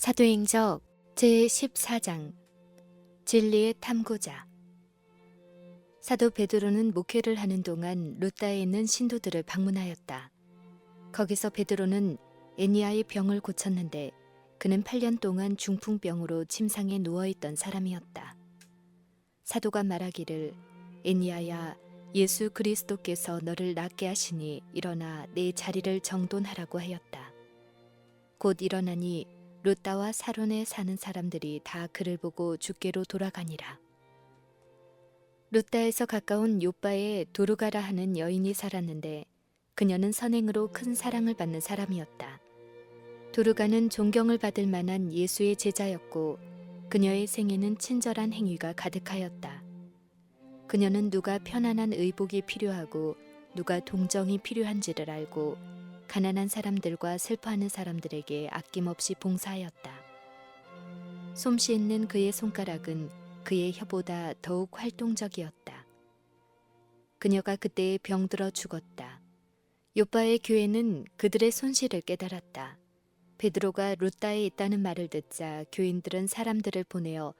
사도행적 제14장 진리의 탐구자. 사도 베드로는 목회를 하는 동안 루다에 있는 신도들을 방문하였다. 거기서 베드로는 애니아의 병을 고쳤는데 그는 8년 동안 중풍병으로 침상에 누워있던 사람이었다. 사도가 말하기를, 애니아야, 예수 그리스도께서 너를 낫게 하시니 일어나 내 자리를 정돈하라고 하였다. 곧 일어나니 루다와 사론에 사는 사람들이 다 그를 보고 주께로 돌아가니라. 루다에서 가까운 요바에 도르가라 하는 여인이 살았는데 그녀는 선행으로 큰 사랑을 받는 사람이었다. 도르가는 존경을 받을 만한 예수의 제자였고 그녀의 생에는 친절한 행위가 가득하였다. 그녀는 누가 편안한 의복이 필요하고 누가 동정이 필요한지를 알고 가난한 사람들과 슬퍼하는 사람들에게 아낌없이 봉사하였다. 솜씨 있는 그의 손가락은 그의 혀보다 더욱 활동적이었다. 그녀가 그때에 병들어 죽었다. 요바의 교회는 그들의 손실을 깨달았다. 베드로가 루다에 있다는 말을 듣자 교인들은 사람들을 보내어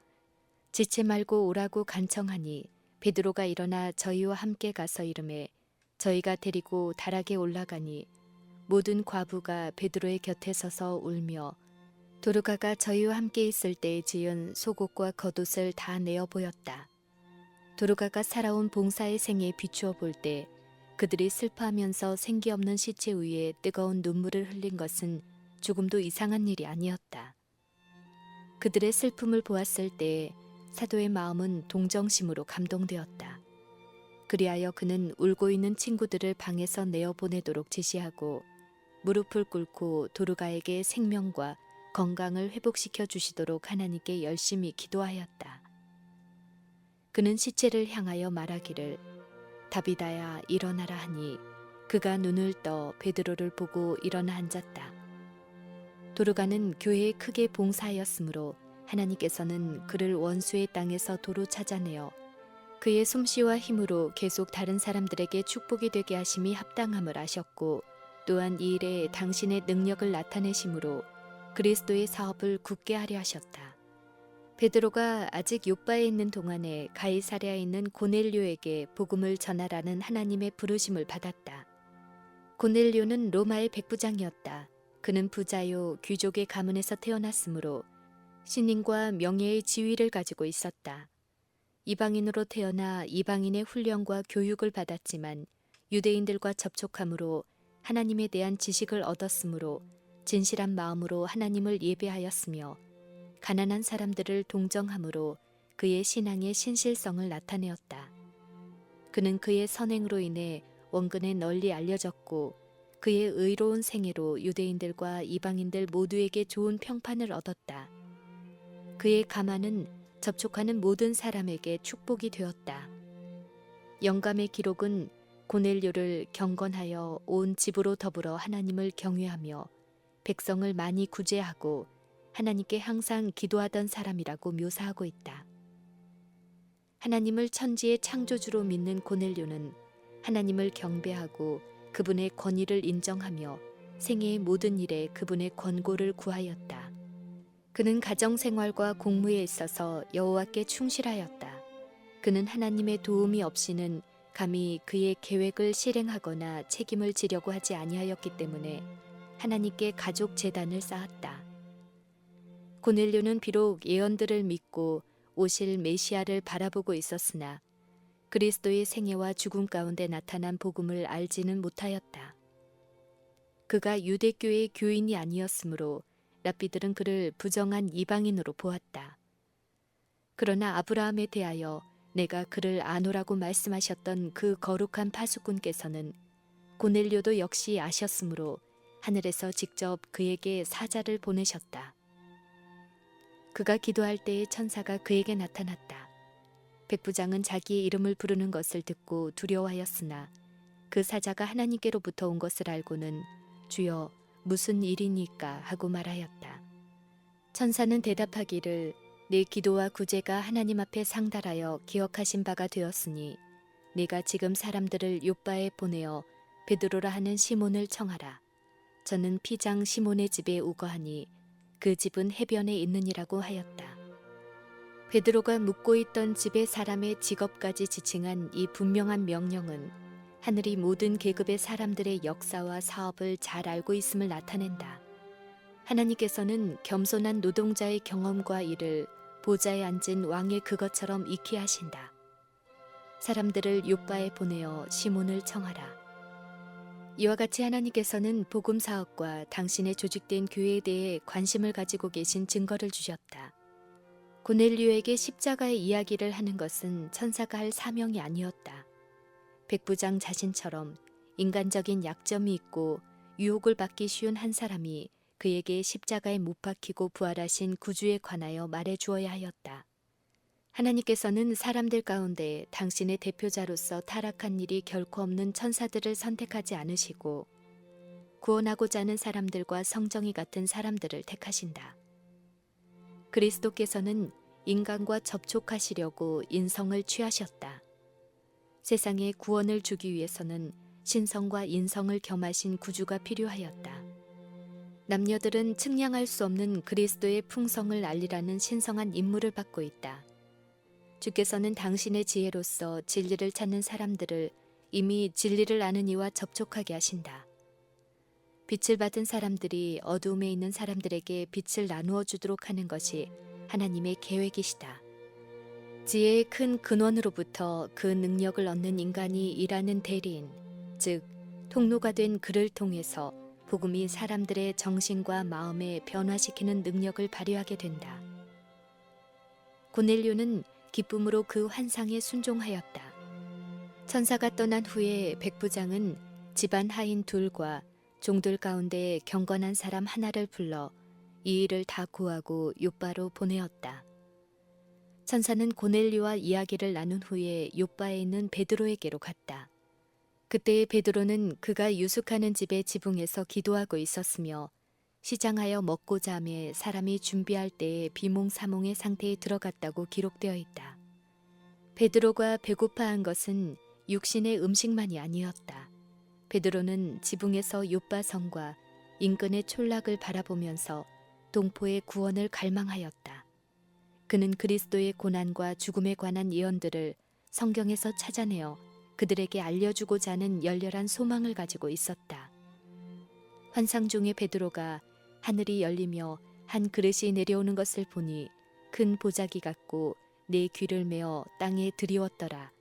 지체 말고 오라고 간청하니 베드로가 일어나 저희와 함께 가서 이르매 저희가 데리고 다락에 올라가니 모든 과부가 베드로의 곁에 서서 울며 도르가가 저희와 함께 있을 때에 지은 속옷과 겉옷을 다 내어 보였다. 도르가가 살아온 봉사의 생에 비추어 볼 때 그들이 슬퍼하면서 생기 없는 시체 위에 뜨거운 눈물을 흘린 것은 조금도 이상한 일이 아니었다. 그들의 슬픔을 보았을 때 사도의 마음은 동정심으로 감동되었다. 그리하여 그는 울고 있는 친구들을 방에서 내어 보내도록 지시하고 무릎을 꿇고 도르가에게 생명과 건강을 회복시켜 주시도록 하나님께 열심히 기도하였다. 그는 시체를 향하여 말하기를, 다비다야 일어나라 하니 그가 눈을 떠 베드로를 보고 일어나 앉았다. 도르가는 교회에 크게 봉사하였으므로 하나님께서는 그를 원수의 땅에서 도로 찾아내어 그의 솜씨와 힘으로 계속 다른 사람들에게 축복이 되게 하심이 합당함을 아셨고 또한 이 일에 당신의 능력을 나타내심으로 그리스도의 사업을 굳게 하려 하셨다. 베드로가 아직 요바에 있는 동안에 가이사랴에 있는 고넬료에게 복음을 전하라는 하나님의 부르심을 받았다. 고넬료는 로마의 백부장이었다. 그는 부자요 귀족의 가문에서 태어났으므로 신인과 명예의 지위를 가지고 있었다. 이방인으로 태어나 이방인의 훈련과 교육을 받았지만 유대인들과 접촉함으로 하나님에 대한 지식을 얻었으므로 진실한 마음으로 하나님을 예배하였으며 가난한 사람들을 동정함으로 그의 신앙의 신실성을 나타내었다. 그는 그의 선행으로 인해 원근에 널리 알려졌고 그의 의로운 생애로 유대인들과 이방인들 모두에게 좋은 평판을 얻었다. 그의 가만은 접촉하는 모든 사람에게 축복이 되었다. 영감의 기록은 고넬료를 경건하여 온 집으로 더불어 하나님을 경외하며 백성을 많이 구제하고 하나님께 항상 기도하던 사람이라고 묘사하고 있다. 하나님을 천지의 창조주로 믿는 고넬료는 하나님을 경배하고 그분의 권위를 인정하며 생애의 모든 일에 그분의 권고를 구하였다. 그는 가정생활과 공무에 있어서 여호와께 충실하였다. 그는 하나님의 도움이 없이는 감히 그의 계획을 실행하거나 책임을 지려고 하지 아니하였기 때문에 하나님께 가족 제단을 쌓았다. 고넬료는 비록 예언들을 믿고 오실 메시아를 바라보고 있었으나 그리스도의 생애와 죽음 가운데 나타난 복음을 알지는 못하였다. 그가 유대교의 교인이 아니었으므로 랍비들은 그를 부정한 이방인으로 보았다. 그러나 아브라함에 대하여 내가 그를 아노라고 말씀하셨던 그 거룩한 파수꾼께서는 고넬료도 역시 아셨으므로 하늘에서 직접 그에게 사자를 보내셨다. 그가 기도할 때에 천사가 그에게 나타났다. 백부장은 자기의 이름을 부르는 것을 듣고 두려워하였으나 그 사자가 하나님께로부터 온 것을 알고는 주여 무슨 일이니까 하고 말하였다. 천사는 대답하기를 내 기도와 구제가 하나님 앞에 상달하여 기억하신 바가 되었으니 네가 지금 사람들을 요바에 보내어 베드로라 하는 시몬을 청하라. 저는 피장 시몬의 집에 우거하니 그 집은 해변에 있느니라고 하였다. 베드로가 묵고 있던 집의 사람의 직업까지 지칭한 이 분명한 명령은 하늘이 모든 계급의 사람들의 역사와 사업을 잘 알고 있음을 나타낸다. 하나님께서는 겸손한 노동자의 경험과 일을 보좌에 앉은 왕의 그것처럼 익히 하신다. 사람들을 요빠에 보내어 시몬을 청하라. 이와 같이 하나님께서는 복음 사업과 당신의 조직된 교회에 대해 관심을 가지고 계신 증거를 주셨다. 고넬료에게 십자가의 이야기를 하는 것은 천사가 할 사명이 아니었다. 백부장 자신처럼 인간적인 약점이 있고 유혹을 받기 쉬운 한 사람이 그에게 십자가에 못 박히고 부활하신 구주에 관하여 말해 주어야 하였다. 하나님께서는 사람들 가운데 당신의 대표자로서 타락한 일이 결코 없는 천사들을 선택하지 않으시고 구원하고자 하는 사람들과 성정이 같은 사람들을 택하신다. 그리스도께서는 인간과 접촉하시려고 인성을 취하셨다. 세상에 구원을 주기 위해서는 신성과 인성을 겸하신 구주가 필요하였다. 남녀들은 측량할 수 없는 그리스도의 풍성을 알리라는 신성한 임무를 받고 있다. 주께서는 당신의 지혜로서 진리를 찾는 사람들을 이미 진리를 아는 이와 접촉하게 하신다. 빛을 받은 사람들이 어두움에 있는 사람들에게 빛을 나누어 주도록 하는 것이 하나님의 계획이시다. 지혜의 큰 근원으로부터 그 능력을 얻는 인간이 일하는 대리인, 즉 통로가 된 그를 통해서 복음이 사람들의 정신과 마음에 변화시키는 능력을 발휘하게 된다. 고넬료는 기쁨으로 그 환상에 순종하였다. 천사가 떠난 후에 백부장은 집안 하인 둘과 종들 가운데 경건한 사람 하나를 불러 이 일을 다 고하고 요빠로 보내었다. 천사는 고넬료와 이야기를 나눈 후에 요빠에 있는 베드로에게로 갔다. 그때의 베드로는 그가 유숙하는 집의 지붕에서 기도하고 있었으며 시장하여 먹고자 하며 사람이 준비할 때에 비몽사몽의 상태에 들어갔다고 기록되어 있다. 베드로가 배고파한 것은 육신의 음식만이 아니었다. 베드로는 지붕에서 요빠 성과 인근의 촌락을 바라보면서 동포의 구원을 갈망하였다. 그는 그리스도의 고난과 죽음에 관한 예언들을 성경에서 찾아내어 그들에게 알려주고자 하는 열렬한 소망을 가지고 있었다. 환상 중에 베드로가 하늘이 열리며 한 그릇이 내려오는 것을 보니 큰 보자기 같고 내 귀를 메어 땅에 들이웠더라.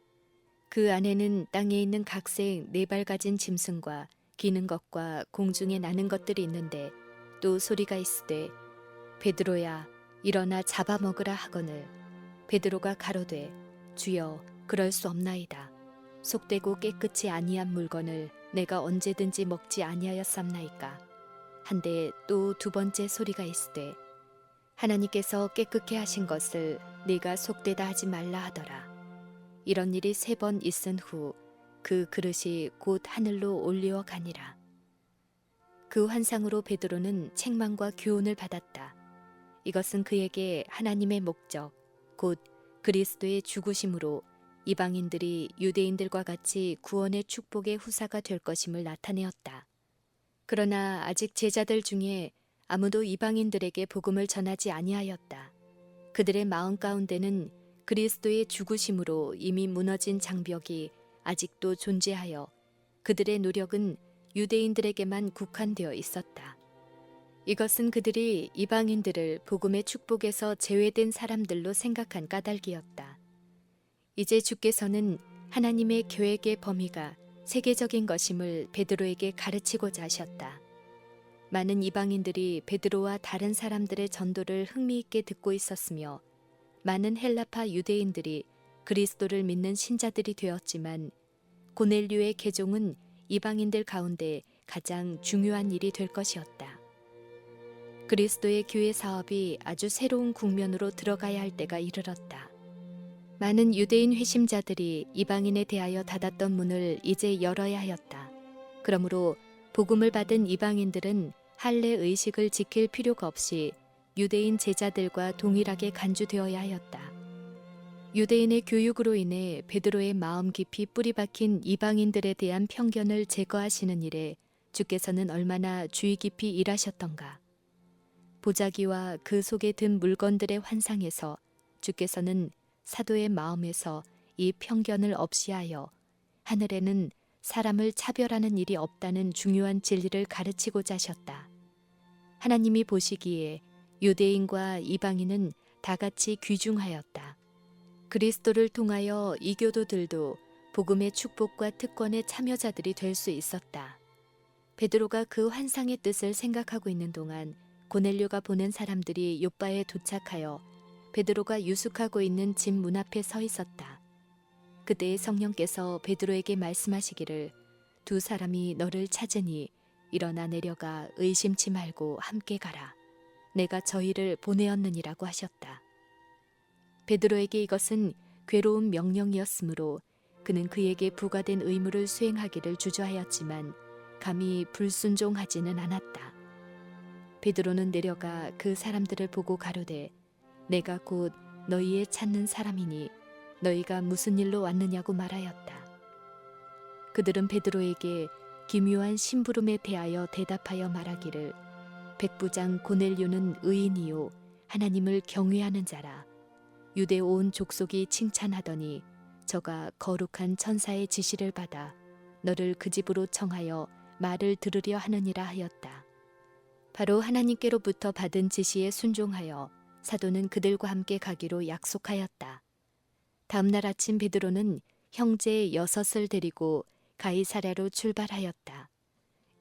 그 안에는 땅에 있는 각색 네 발 가진 짐승과 기는 것과 공중에 나는 것들이 있는데 또 소리가 있으되 베드로야 일어나 잡아먹으라 하거늘 베드로가 가로되 주여 그럴 수 없나이다. 속되고 깨끗이 아니한 물건을 내가 언제든지 먹지 아니하였삼나이까. 한데 또 두 번째 소리가 있으되 하나님께서 깨끗게 하신 것을 네가 속되다 하지 말라 하더라. 이런 일이 3번 있은 후 그 그릇이 곧 하늘로 올리어 가니라. 그 환상으로 베드로는 책망과 교훈을 받았다. 이것은 그에게 하나님의 목적, 곧 그리스도의 죽으심으로 이방인들이 유대인들과 같이 구원의 축복의 후사가 될 것임을 나타내었다. 그러나 아직 제자들 중에 아무도 이방인들에게 복음을 전하지 아니하였다. 그들의 마음 가운데는 그리스도의 죽으심으로 이미 무너진 장벽이 아직도 존재하여 그들의 노력은 유대인들에게만 국한되어 있었다. 이것은 그들이 이방인들을 복음의 축복에서 제외된 사람들로 생각한 까닭이었다. 이제 주께서는 하나님의 계획의 범위가 세계적인 것임을 베드로에게 가르치고자 하셨다. 많은 이방인들이 베드로와 다른 사람들의 전도를 흥미있게 듣고 있었으며 많은 헬라파 유대인들이 그리스도를 믿는 신자들이 되었지만 고넬료의 개종은 이방인들 가운데 가장 중요한 일이 될 것이었다. 그리스도의 교회 사업이 아주 새로운 국면으로 들어가야 할 때가 이르렀다. 많은 유대인 회심자들이 이방인에 대하여 닫았던 문을 이제 열어야 하였다. 그러므로 복음을 받은 이방인들은 할례 의식을 지킬 필요가 없이 유대인 제자들과 동일하게 간주되어야 하였다. 유대인의 교육으로 인해 베드로의 마음 깊이 뿌리 박힌 이방인들에 대한 편견을 제거하시는 일에 주께서는 얼마나 주의 깊이 일하셨던가. 보자기와 그 속에 든 물건들의 환상에서 주께서는 사도의 마음에서 이 편견을 없이하여 하늘에는 사람을 차별하는 일이 없다는 중요한 진리를 가르치고자 하셨다. 하나님이 보시기에 유대인과 이방인은 다 같이 귀중하였다. 그리스도를 통하여 이교도들도 복음의 축복과 특권의 참여자들이 될 수 있었다. 베드로가 그 환상의 뜻을 생각하고 있는 동안 고넬료가 보낸 사람들이 욥바에 도착하여 베드로가 유숙하고 있는 집 문 앞에 서 있었다. 그때 성령께서 베드로에게 말씀하시기를 두 사람이 너를 찾으니 일어나 내려가 의심치 말고 함께 가라. 내가 저희를 보내었느니라고 하셨다. 베드로에게 이것은 괴로운 명령이었으므로 그는 그에게 부과된 의무를 수행하기를 주저하였지만 감히 불순종하지는 않았다. 베드로는 내려가 그 사람들을 보고 가로되 내가 곧 너희의 찾는 사람이니 너희가 무슨 일로 왔느냐고 말하였다. 그들은 베드로에게 기묘한 심부름에 대하여 대답하여 말하기를 백부장 고넬료는 의인이요 하나님을 경외하는 자라. 유대 온 족속이 칭찬하더니 저가 거룩한 천사의 지시를 받아 너를 그 집으로 청하여 말을 들으려 하느니라 하였다. 바로 하나님께로부터 받은 지시에 순종하여 사도는 그들과 함께 가기로 약속하였다. 다음 날 아침 베드로는 형제 6을 데리고 가이사랴로 출발하였다.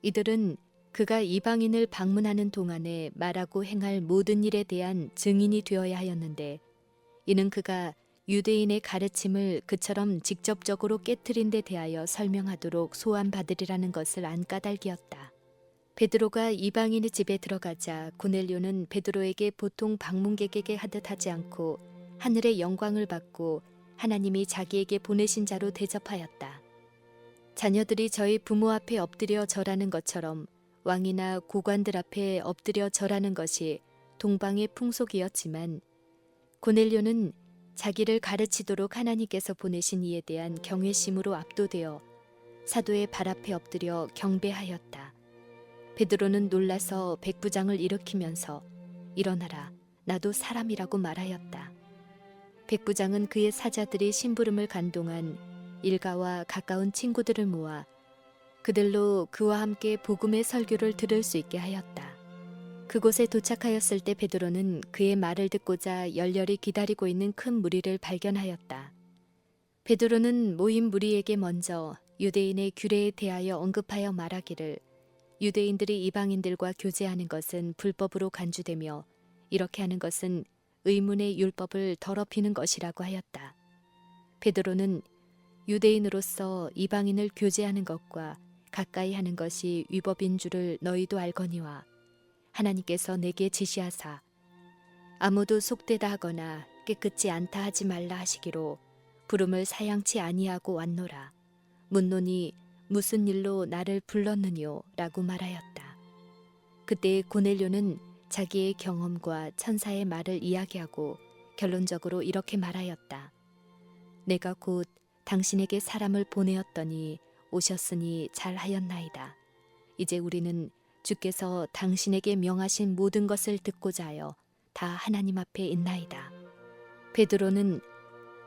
이들은 그가 이방인을 방문하는 동안에 말하고 행할 모든 일에 대한 증인이 되어야 하였는데 이는 그가 유대인의 가르침을 그처럼 직접적으로 깨트린 데 대하여 설명하도록 소환받으리라는 것을 안 까닭이었다. 베드로가 이방인의 집에 들어가자 고넬료는 베드로에게 보통 방문객에게 하듯 하지 않고 하늘의 영광을 받고 하나님이 자기에게 보내신 자로 대접하였다. 자녀들이 저희 부모 앞에 엎드려 절하는 것처럼 왕이나 고관들 앞에 엎드려 절하는 것이 동방의 풍속이었지만 고넬료는 자기를 가르치도록 하나님께서 보내신 이에 대한 경외심으로 압도되어 사도의 발 앞에 엎드려 경배하였다. 베드로는 놀라서 백부장을 일으키면서 일어나라, 나도 사람이라고 말하였다. 백부장은 그의 사자들이 심부름을 간 동안 일가와 가까운 친구들을 모아 그들로 그와 함께 복음의 설교를 들을 수 있게 하였다. 그곳에 도착하였을 때 베드로는 그의 말을 듣고자 열렬히 기다리고 있는 큰 무리를 발견하였다. 베드로는 모인 무리에게 먼저 유대인의 규례에 대하여 언급하여 말하기를 유대인들이 이방인들과 교제하는 것은 불법으로 간주되며 이렇게 하는 것은 의문의 율법을 더럽히는 것이라고 하였다. 베드로는 유대인으로서 이방인을 교제하는 것과 가까이 하는 것이 위법인 줄을 너희도 알거니와 하나님께서 내게 지시하사 아무도 속되다 하거나 깨끗지 않다 하지 말라 하시기로 부름을 사양치 아니하고 왔노라. 묻노니 무슨 일로 나를 불렀느뇨? 라고 말하였다. 그때 고넬료는 자기의 경험과 천사의 말을 이야기하고 결론적으로 이렇게 말하였다. 내가 곧 당신에게 사람을 보내었더니 오셨으니 잘하였나이다. 이제 우리는 주께서 당신에게 명하신 모든 것을 듣고자 하여 다 하나님 앞에 있나이다. 베드로는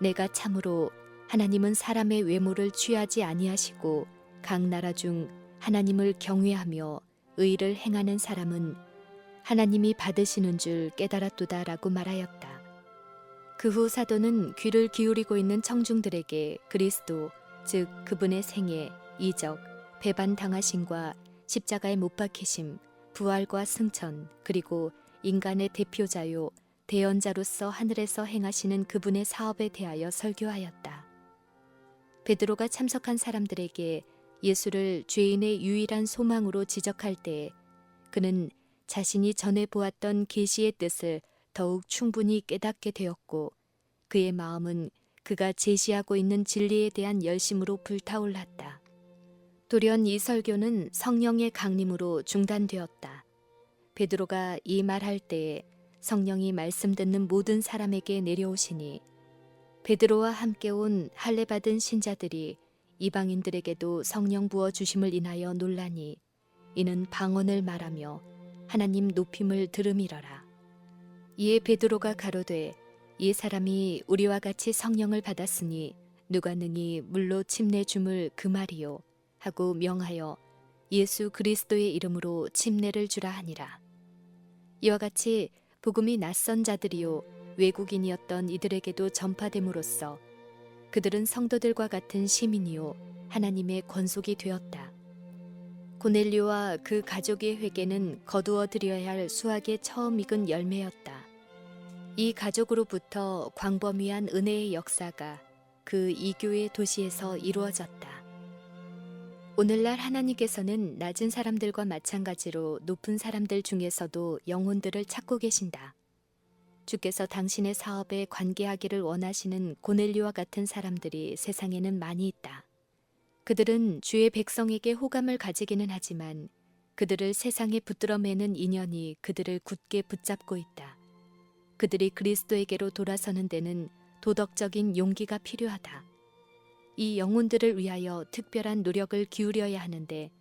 내가 참으로 하나님은 사람의 외모를 취하지 아니하시고 각 나라 중 하나님을 경외하며 의를 행하는 사람은 하나님이 받으시는 줄 깨달았도다라고 말하였다. 그 후 사도는 귀를 기울이고 있는 청중들에게 그리스도, 즉 그분의 생애, 이적, 배반당하심과 십자가에 못 박히심, 부활과 승천, 그리고 인간의 대표자요 대언자로서 하늘에서 행하시는 그분의 사업에 대하여 설교하였다. 베드로가 참석한 사람들에게 예수를 죄인의 유일한 소망으로 지적할 때에 그는 자신이 전에 보았던 계시의 뜻을 더욱 충분히 깨닫게 되었고 그의 마음은 그가 제시하고 있는 진리에 대한 열심으로 불타올랐다. 돌연 이 설교는 성령의 강림으로 중단되었다. 베드로가 이 말할 때에 성령이 말씀 듣는 모든 사람에게 내려오시니 베드로와 함께 온 할례 받은 신자들이 이방인들에게도 성령 부어 주심을 인하여 놀라니 이는 방언을 말하며 하나님 높임을 들음이러라. 이에 베드로가 가로되 이 사람이 우리와 같이 성령을 받았으니 누가 능히 물로 침내 줌을 그 말이요 하고 명하여 예수 그리스도의 이름으로 침례를 주라 하니라. 이와 같이 복음이 낯선 자들이요 외국인이었던 이들에게도 전파됨으로써 그들은 성도들과 같은 시민이요 하나님의 권속이 되었다. 고넬료와 그 가족의 회개는 거두어 드려야 할 수학의 처음 익은 열매였다. 이 가족으로부터 광범위한 은혜의 역사가 그 이교의 도시에서 이루어졌다. 오늘날 하나님께서는 낮은 사람들과 마찬가지로 높은 사람들 중에서도 영혼들을 찾고 계신다. 주께서 당신의 사업에 관계하기를 원하시는 고넬료와 같은 사람들이 세상에는 많이 있다. 그들은 주의 백성에게 호감을 가지기는 하지만 그들을 세상에 붙들어매는 인연이 그들을 굳게 붙잡고 있다. 그들이 그리스도에게로 돌아서는 데는 도덕적인 용기가 필요하다. 이 영혼들을 위하여 특별한 노력을 기울여야 하는데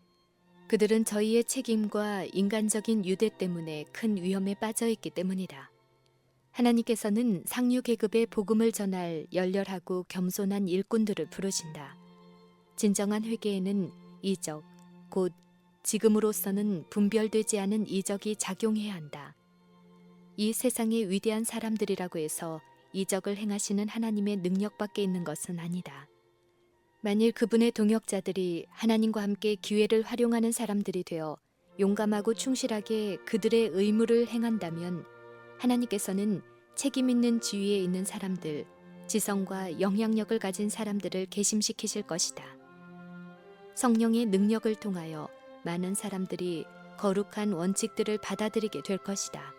그들은 저희의 책임과 인간적인 유대 때문에 큰 위험에 빠져 있기 때문이다. 하나님께서는 상류 계급의 복음을 전할 열렬하고 겸손한 일꾼들을 부르신다. 진정한 회개에는 이적, 곧 지금으로서는 분별되지 않은 이적이 작용해야 한다. 이 세상의 위대한 사람들이라고 해서 이적을 행하시는 하나님의 능력밖에 있는 것은 아니다. 만일 그분의 동역자들이 하나님과 함께 기회를 활용하는 사람들이 되어 용감하고 충실하게 그들의 의무를 행한다면 하나님께서는 책임 있는 지위에 있는 사람들, 지성과 영향력을 가진 사람들을 계심시키실 것이다. 성령의 능력을 통하여 많은 사람들이 거룩한 원칙들을 받아들이게 될 것이다.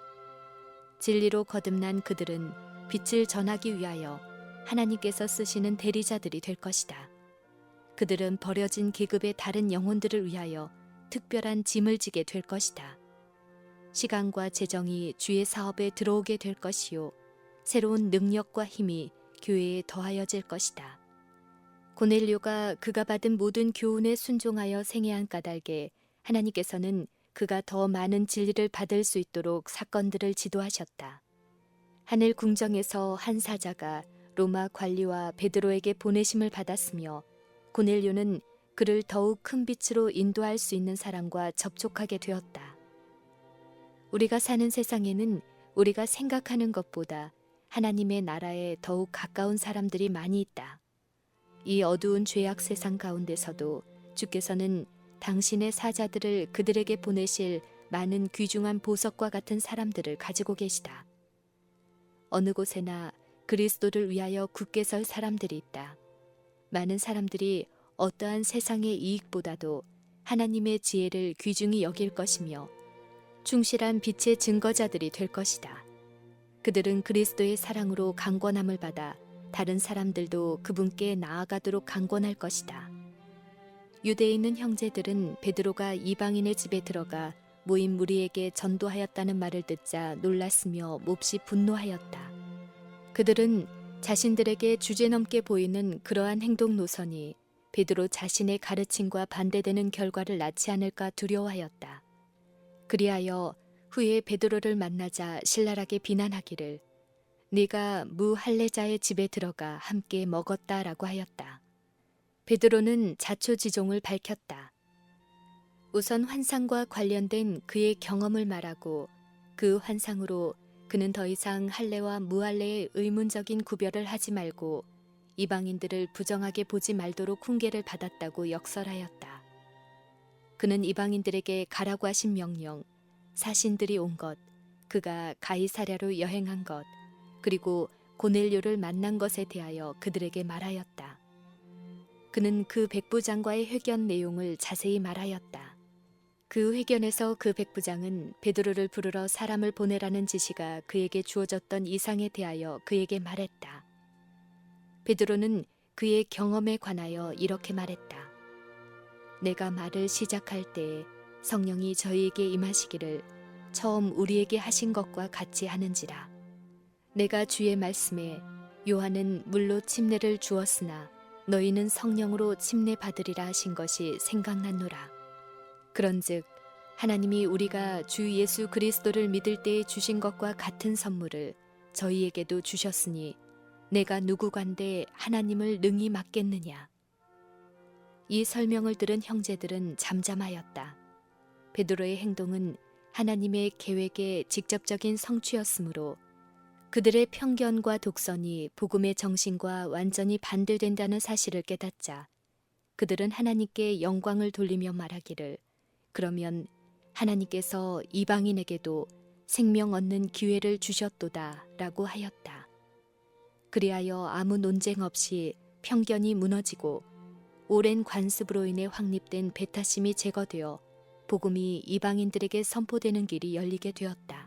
진리로 거듭난 그들은 빛을 전하기 위하여 하나님께서 쓰시는 대리자들이 될 것이다. 그들은 버려진 계급의 다른 영혼들을 위하여 특별한 짐을 지게 될 것이다. 시간과 재정이 주의 사업에 들어오게 될 것이요 새로운 능력과 힘이 교회에 더하여질 것이다. 고넬료가 그가 받은 모든 교훈에 순종하여 생애한 까닭에 하나님께서는 그가 더 많은 진리를 받을 수 있도록 사건들을 지도하셨다. 하늘 궁정에서 한 사자가 로마 관리와 베드로에게 보내심을 받았으며 고넬료는 그를 더욱 큰 빛으로 인도할 수 있는 사람과 접촉하게 되었다. 우리가 사는 세상에는 우리가 생각하는 것보다 하나님의 나라에 더욱 가까운 사람들이 많이 있다. 이 어두운 죄악 세상 가운데서도 주께서는 당신의 사자들을 그들에게 보내실 많은 귀중한 보석과 같은 사람들을 가지고 계시다. 어느 곳에나 그리스도를 위하여 굳게 설 사람들이 있다. 많은 사람들이 어떠한 세상의 이익보다도 하나님의 지혜를 귀중히 여길 것이며 충실한 빛의 증거자들이 될 것이다. 그들은 그리스도의 사랑으로 강권함을 받아 다른 사람들도 그분께 나아가도록 강권할 것이다. 유대에 있는 형제들은 베드로가 이방인의 집에 들어가 모인 무리에게 전도하였다는 말을 듣자 놀랐으며 몹시 분노하였다. 그들은 자신들에게 주제넘게 보이는 그러한 행동 노선이 베드로 자신의 가르침과 반대되는 결과를 낳지 않을까 두려워하였다. 그리하여 후에 베드로를 만나자 신랄하게 비난하기를 네가 무할례자의 집에 들어가 함께 먹었다라고 하였다. 베드로는 자초지종을 밝혔다. 우선 환상과 관련된 그의 경험을 말하고 그 환상으로 그는 더 이상 할례와 무할례의 의문적인 구별을 하지 말고 이방인들을 부정하게 보지 말도록 훈계를 받았다고 역설하였다. 그는 이방인들에게 가라고 하신 명령, 사신들이 온 것, 그가 가이사랴로 여행한 것, 그리고 고넬료를 만난 것에 대하여 그들에게 말하였다. 그는 그 백부장과의 회견 내용을 자세히 말하였다. 그 회견에서 그 백부장은 베드로를 부르러 사람을 보내라는 지시가 그에게 주어졌던 이상에 대하여 그에게 말했다. 베드로는 그의 경험에 관하여 이렇게 말했다. 내가 말을 시작할 때에 성령이 저희에게 임하시기를 처음 우리에게 하신 것과 같이 하는지라. 내가 주의 말씀에 요한은 물로 침례를 주었으나 너희는 성령으로 침례 받으리라 하신 것이 생각났노라. 그런즉 하나님이 우리가 주 예수 그리스도를 믿을 때에 주신 것과 같은 선물을 저희에게도 주셨으니 내가 누구간데 하나님을 능히 맡겠느냐. 이 설명을 들은 형제들은 잠잠하였다. 베드로의 행동은 하나님의 계획의 직접적인 성취였으므로 그들의 편견과 독선이 복음의 정신과 완전히 반대된다는 사실을 깨닫자 그들은 하나님께 영광을 돌리며 말하기를, 그러면 하나님께서 이방인에게도 생명 얻는 기회를 주셨도다 라고 하였다. 그리하여 아무 논쟁 없이 편견이 무너지고 오랜 관습으로 인해 확립된 배타심이 제거되어 복음이 이방인들에게 선포되는 길이 열리게 되었다.